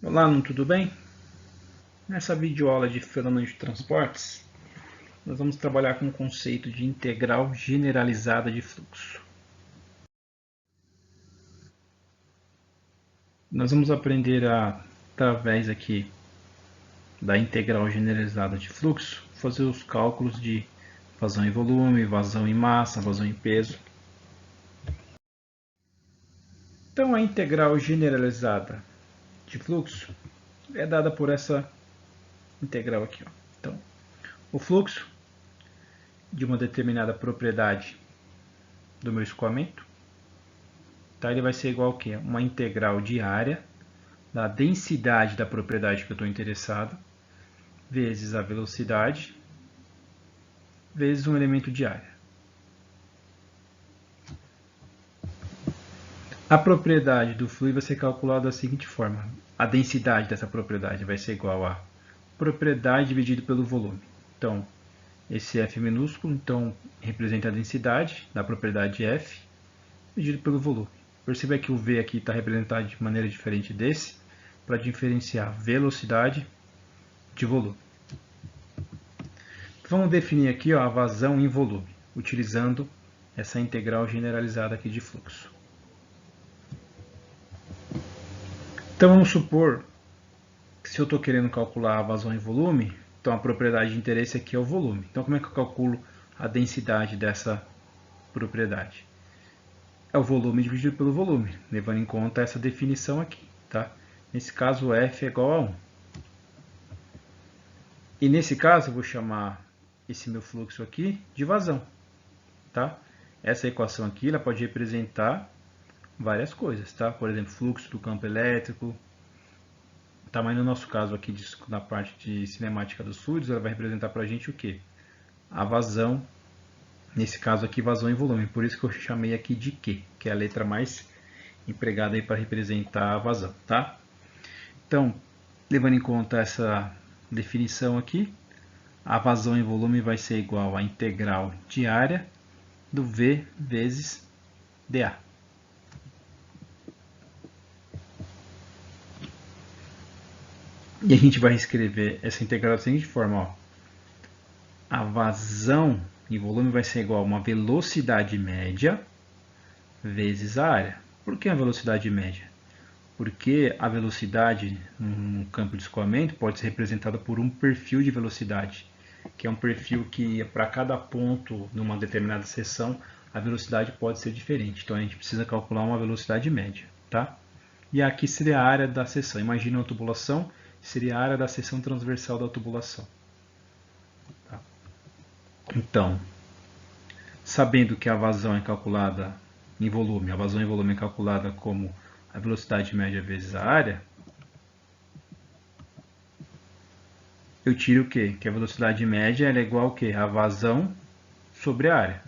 Olá, aluno, tudo bem? Nessa videoaula de fenômenos de transportes, nós vamos trabalhar com o conceito de integral generalizada de fluxo. Nós vamos aprender através aqui da integral generalizada de fluxo, fazer os cálculos de vazão em volume, vazão em massa, vazão em peso. Então, a integral generalizada de fluxo é dada por essa integral aqui. Então, o fluxo de uma determinada propriedade do meu escoamento, tá? Ele vai ser igual a quê? Uma integral diária da densidade da propriedade que eu estou interessado, vezes a velocidade, vezes um elemento de área. A propriedade do fluido vai ser calculada da seguinte forma. A densidade dessa propriedade vai ser igual a propriedade dividido pelo volume. Então, esse F minúsculo então, representa a densidade da propriedade F dividido pelo volume. Perceba que o V aqui está representado de maneira diferente desse, para diferenciar velocidade de volume. Vamos definir aqui a vazão em volume, utilizando essa integral generalizada aqui de fluxo. Então vamos supor que se eu estou querendo calcular a vazão em volume, então a propriedade de interesse aqui é o volume. Então como é que eu calculo a densidade dessa propriedade? É o volume dividido pelo volume, levando em conta essa definição aqui. Tá? Nesse caso, F é igual a 1. E nesse caso, eu vou chamar esse meu fluxo aqui de vazão. Tá? Essa equação aqui ela pode representar várias coisas. Tá? Por exemplo, fluxo do campo elétrico. Tá, mas no nosso caso aqui, na parte de cinemática dos fluidos, ela vai representar para a gente o quê? A vazão, nesse caso aqui, vazão em volume. Por isso que eu chamei aqui de Q, que é a letra mais empregada aí para representar a vazão. Tá? Então, levando em conta essa definição aqui, a vazão em volume vai ser igual à integral diária do V vezes dA. E a gente vai escrever essa integral da seguinte forma. Ó. A vazão em volume vai ser igual a uma velocidade média vezes a área. Por que a velocidade média? Porque a velocidade no campo de escoamento pode ser representada por um perfil de velocidade, que é um perfil que para cada ponto numa determinada seção a velocidade pode ser diferente. Então a gente precisa calcular uma velocidade média, tá? E aqui seria a área da seção. Imagina uma tubulação, seria a área da seção transversal da tubulação. Tá? Então, sabendo que a vazão é calculada em volume, a vazão em volume é calculada como a velocidade média vezes a área, eu tiro o quê? Que a velocidade média é igual ao quê? A vazão sobre a área.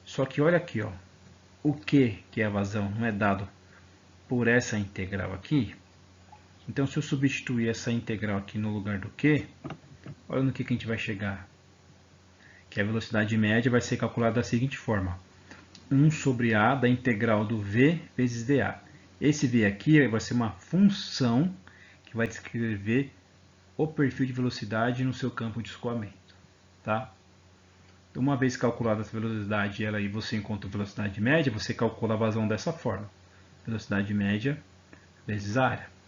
Só que olha aqui, ó, o que é a vazão não é dado por essa integral aqui. Então, se eu substituir essa integral aqui no lugar do Q, olha no que a gente vai chegar. Que a velocidade média vai ser calculada da seguinte forma. 1 sobre A da integral do V vezes dA. Esse V aqui vai ser uma função que vai descrever o perfil de velocidade no seu campo de escoamento. Tá? Uma vez calculada essa velocidade e você encontra a velocidade média, você calcula a vazão dessa forma. Velocidade média vezes a área.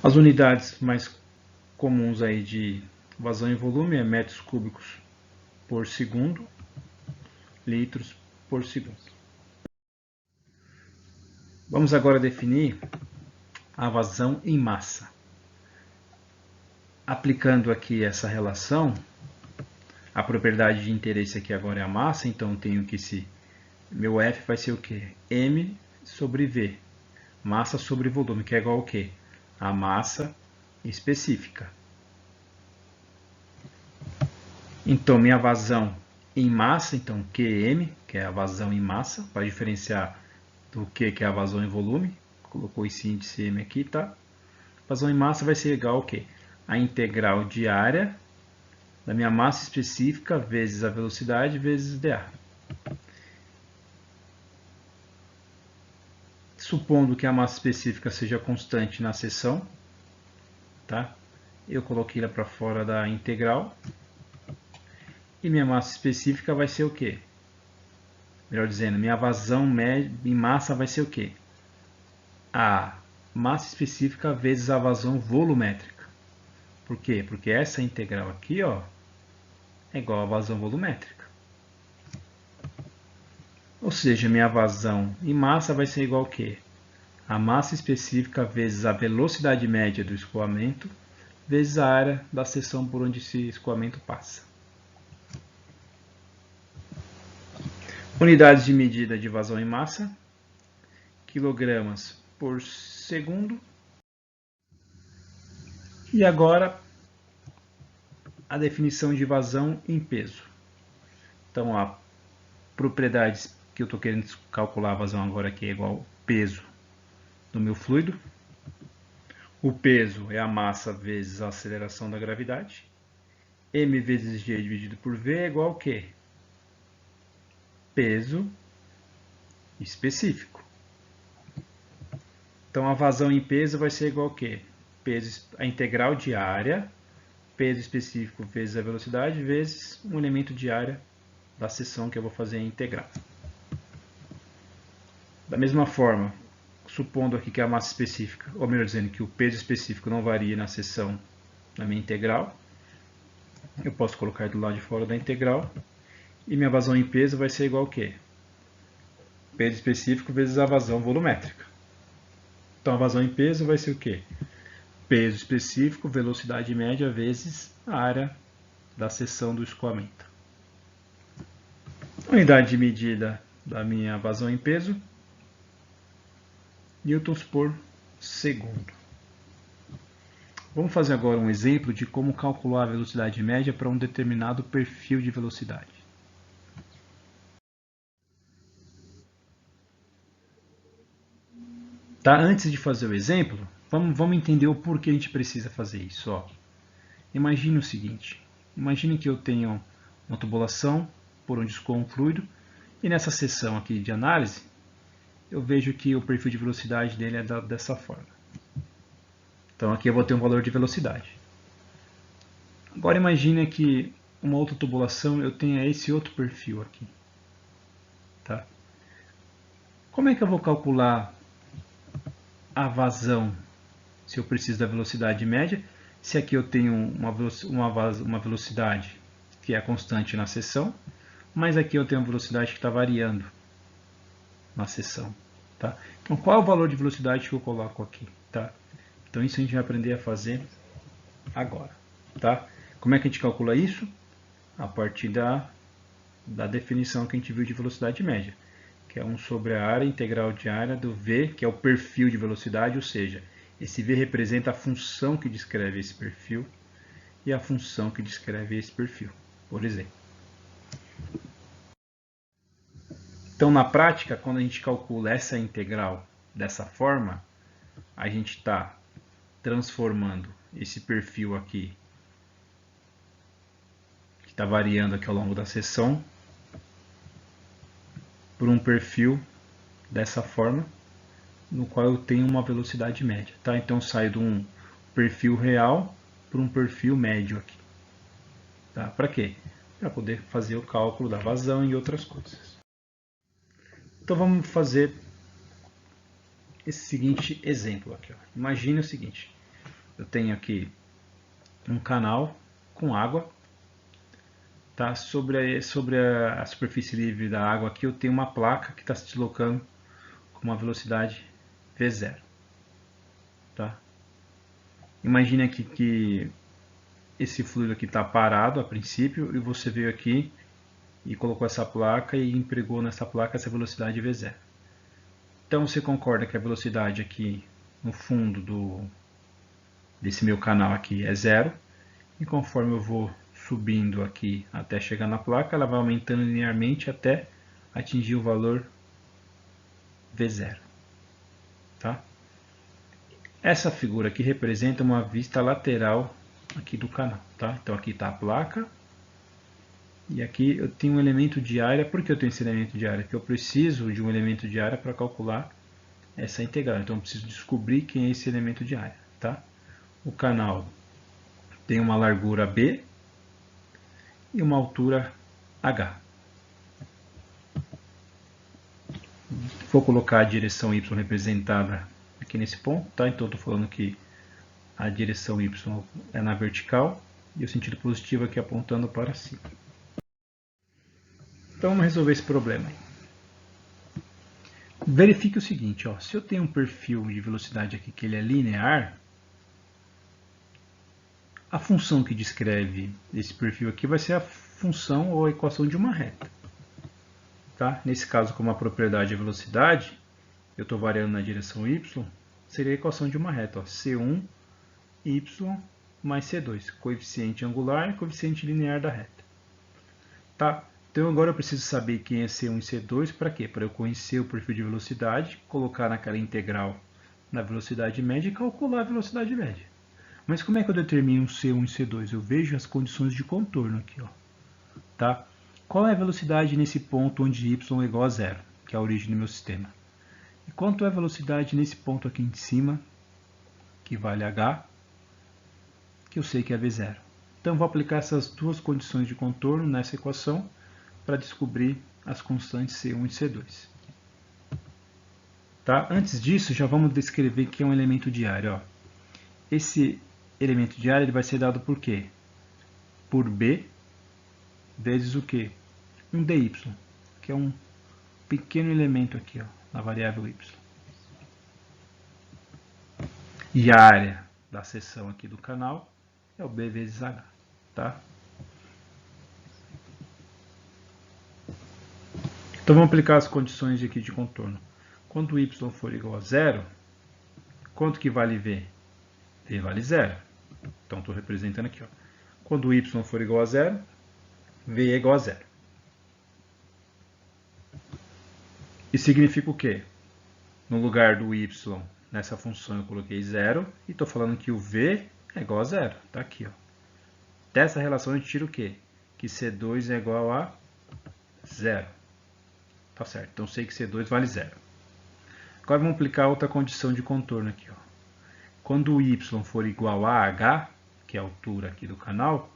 As unidades mais comuns aí de vazão em volume é metros cúbicos por segundo, litros por segundo. Vamos agora definir a vazão em massa. Aplicando aqui essa relação, a propriedade de interesse aqui agora é a massa, então eu tenho que meu F vai ser o quê? M sobre V, massa sobre volume, que é igual ao quê? A massa específica. Então, minha vazão em massa, então QM, que é a vazão em massa, para diferenciar do que é a vazão em volume. Colocou esse índice M aqui, tá? Vazão em massa vai ser igual ao quê? A integral diária da minha massa específica vezes a velocidade vezes dA. supondo que a massa específica seja constante na seção, tá? Eu coloquei ela para fora da integral. E minha massa específica vai ser o quê? Melhor dizendo, minha vazão em massa vai ser o quê? A massa específica vezes a vazão volumétrica. Por quê? Porque essa integral aqui, ó, é igual à vazão volumétrica. Ou seja, minha vazão em massa vai ser igual ao quê? A massa específica vezes a velocidade média do escoamento vezes a área da seção por onde esse escoamento passa. Unidades de medida de vazão em massa, quilogramas por segundo. E agora a definição de vazão em peso. Então, a propriedades que eu estou querendo calcular a vazão agora aqui é igual ao peso do meu fluido. O peso é a massa vezes a aceleração da gravidade. M vezes G dividido por V é igual ao quê? Peso específico. Então, a vazão em peso vai ser igual ao quê? Peso, a integral de área, peso específico vezes a velocidade, vezes um elemento de área da seção que eu vou fazer em integral. Da mesma forma, supondo aqui que a massa específica, ou melhor dizendo, que o peso específico não varia na seção da minha integral, eu posso colocar do lado de fora da integral, e minha vazão em peso vai ser igual ao quê? Peso específico vezes a vazão volumétrica. Então, a vazão em peso vai ser o quê? Peso específico, velocidade média, vezes a área da seção do escoamento. Unidade de medida da minha vazão em peso, newtons por segundo. Vamos fazer agora um exemplo de como calcular a velocidade média para um determinado perfil de velocidade. Tá? Antes de fazer o exemplo, vamos entender o porquê a gente precisa fazer isso. Ó. Imagine o seguinte, imagine que eu tenho uma tubulação por onde escoa um fluido, e nessa seção aqui de análise, eu vejo que o perfil de velocidade dele é dado dessa forma. Então aqui eu vou ter um valor de velocidade. Agora imagine que uma outra tubulação eu tenha esse outro perfil aqui. Tá? Como é que eu vou calcular a vazão se eu preciso da velocidade média? Se aqui eu tenho uma velocidade que é constante na seção, mas aqui eu tenho uma velocidade que está variando na seção. Tá? Então, qual é o valor de velocidade que eu coloco aqui? Tá? Então, isso a gente vai aprender a fazer agora. Tá? Como é que a gente calcula isso? A partir da definição que a gente viu de velocidade média, que é 1 sobre a área integral de área do V, que é o perfil de velocidade, ou seja, esse V representa a função que descreve esse perfil e a função que descreve esse perfil, por exemplo. Então, na prática, quando a gente calcula essa integral dessa forma, a gente está transformando esse perfil aqui, que está variando aqui ao longo da seção, por um perfil dessa forma, no qual eu tenho uma velocidade média. Tá? Então, eu saio de um perfil real para um perfil médio aqui. Tá? Para quê? Para poder fazer o cálculo da vazão e outras coisas. Então, vamos fazer esse seguinte exemplo aqui. Ó. Imagine o seguinte, eu tenho aqui um canal com água, tá? Sobre a superfície livre da água aqui eu tenho uma placa que está se deslocando com uma velocidade V0. Tá? Imagine aqui que esse fluido aqui está parado a princípio e você veio aqui e colocou essa placa e empregou nessa placa essa velocidade V0. Então você concorda que a velocidade aqui no fundo desse meu canal aqui é 0, e conforme eu vou subindo aqui até chegar na placa, ela vai aumentando linearmente até atingir o valor V0. Tá? Essa figura aqui representa uma vista lateral aqui do canal. Tá? Então aqui está a placa, e aqui eu tenho um elemento de área. Por que eu tenho esse elemento de área? Porque eu preciso de um elemento de área para calcular essa integral. Então eu preciso descobrir quem é esse elemento de área. Tá? O canal tem uma largura B e uma altura H. Vou colocar a direção Y representada aqui nesse ponto. Tá? Então estou falando que a direção Y é na vertical e o sentido positivo aqui apontando para cima. Então vamos resolver esse problema aí. Verifique o seguinte, ó, se eu tenho um perfil de velocidade aqui que ele é linear, a função que descreve esse perfil aqui vai ser a função ou a equação de uma reta. Tá? Nesse caso, como a propriedade é velocidade, eu estou variando na direção y, seria a equação de uma reta, ó, C1 y mais C2, coeficiente angular e coeficiente linear da reta. Tá? Então agora eu preciso saber quem é C1 e C2, para quê? Para eu conhecer o perfil de velocidade, colocar naquela integral na velocidade média e calcular a velocidade média. Mas como é que eu determino C1 e C2? Eu vejo as condições de contorno aqui. Ó. Tá? Qual é a velocidade nesse ponto onde y é igual a zero, que é a origem do meu sistema? E quanto é a velocidade nesse ponto aqui em cima, que vale h, que eu sei que é v0. Então vou aplicar essas duas condições de contorno nessa equação para descobrir as constantes C1 e C2. Tá? Antes disso, já vamos descrever que é um elemento de área. Ó. Esse elemento de área ele vai ser dado por quê? Por B vezes o quê? Um dy, que é um pequeno elemento aqui, ó, na variável y. E a área da seção aqui do canal é o B vezes H. Tá? Então vamos aplicar as condições aqui de contorno. Quando y for igual a zero, quanto que vale v? V vale zero. Então estou representando aqui. Ó. Quando y for igual a zero, v é igual a zero. Isso significa o quê? No lugar do y, nessa função eu coloquei zero e estou falando que o v é igual a zero. Está aqui. Ó. Dessa relação a gente tira o quê? Que C2 é igual a zero. Tá certo, então sei que C2 vale zero. Agora vamos aplicar outra condição de contorno aqui. Ó. Quando o y for igual a h, que é a altura aqui do canal,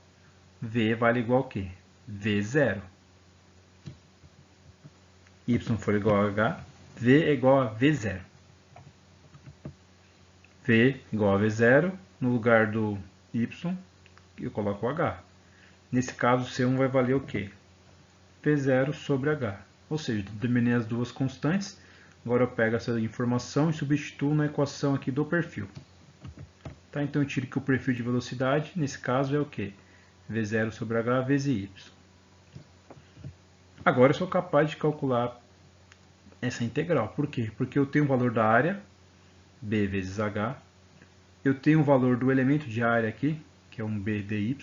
v vale igual a quê? V0. Y for igual a h, v é igual a v0. V igual a v0, no lugar do y, eu coloco o h. Nesse caso, C1 vai valer o quê? V0 sobre h. Ou seja, determinei as duas constantes. Agora eu pego essa informação e substituo na equação aqui do perfil. Tá? Então eu tiro que o perfil de velocidade, nesse caso, é o quê? V0 sobre h vezes y. Agora eu sou capaz de calcular essa integral. Por quê? Porque eu tenho o valor da área, b vezes h. Eu tenho o valor do elemento de área aqui, que é um b dy.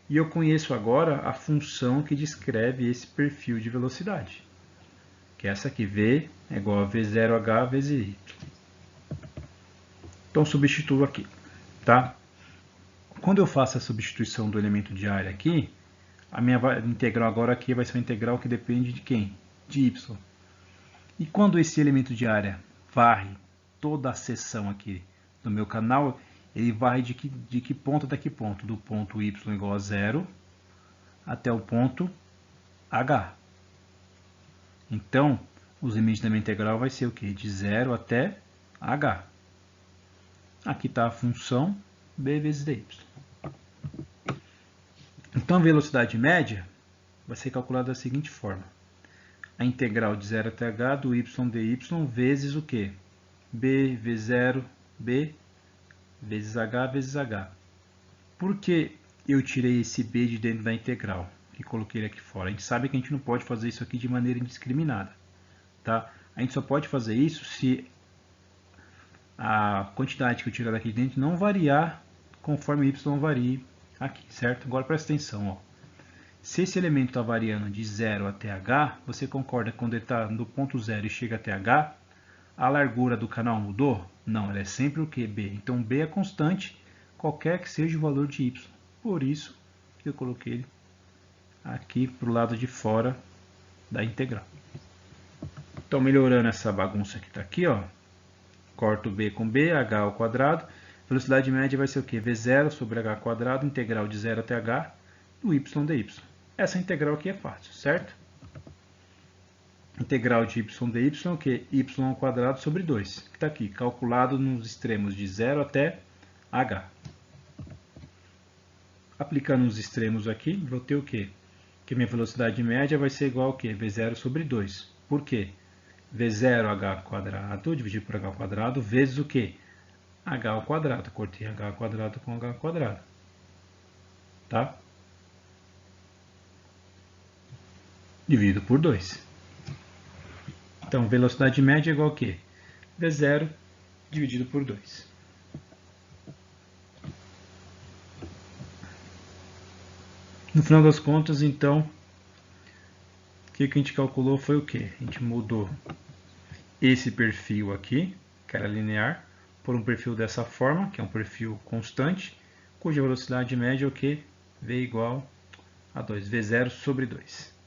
E eu conheço agora a função que descreve esse perfil de velocidade, que é essa aqui, v é igual a v0h vezes y. Então substituo aqui. Tá? Quando eu faço a substituição do elemento de área aqui, a minha integral agora aqui vai ser uma integral que depende de quem? De y. E quando esse elemento de área varre toda a seção aqui do meu canal, ele varre de que ponto até que ponto? Do ponto y igual a zero até o ponto h. Então, os limites da minha integral vai ser o quê? De 0 até h. Aqui está a função b vezes dy. Então, a velocidade média vai ser calculada da seguinte forma. A integral de 0 até h do y dy vezes o quê? B v0, b vezes h vezes h. Por que eu tirei esse b de dentro da integral e coloquei ele aqui fora? A gente sabe que a gente não pode fazer isso aqui de maneira indiscriminada. Tá? A gente só pode fazer isso se a quantidade que eu tirar daqui dentro não variar conforme y varie aqui, certo? Agora presta atenção. Ó. Se esse elemento está variando de 0 até h, você concorda que quando ele está no ponto 0 e chega até h, a largura do canal mudou? Não, ela é sempre o que? B. Então B é constante, qualquer que seja o valor de y. Por isso que eu coloquei ele aqui para o lado de fora da integral. Então, melhorando essa bagunça que está aqui, ó, corto b com b, h ao quadrado. Velocidade média vai ser o quê? V0 sobre h quadrado, integral de 0 até h, do y dy. Essa integral aqui é fácil, certo? Integral de y dy é o quê? Y ao quadrado sobre 2, que está aqui, calculado nos extremos de 0 até h. Aplicando os extremos aqui, vou ter o quê? Que minha velocidade média vai ser igual ao quê? V0 sobre 2. Por quê? V0h quadrado dividido por h quadrado vezes o quê? H ao quadrado. Cortei h quadrado com h quadrado. Tá? Dividido por 2. Então, velocidade média é igual a quê? V0 dividido por 2. No final das contas, então, o que a gente calculou foi o quê? A gente mudou esse perfil aqui, que era linear, por um perfil dessa forma, que é um perfil constante, cuja velocidade média é o quê? V igual a 2, V0 sobre 2.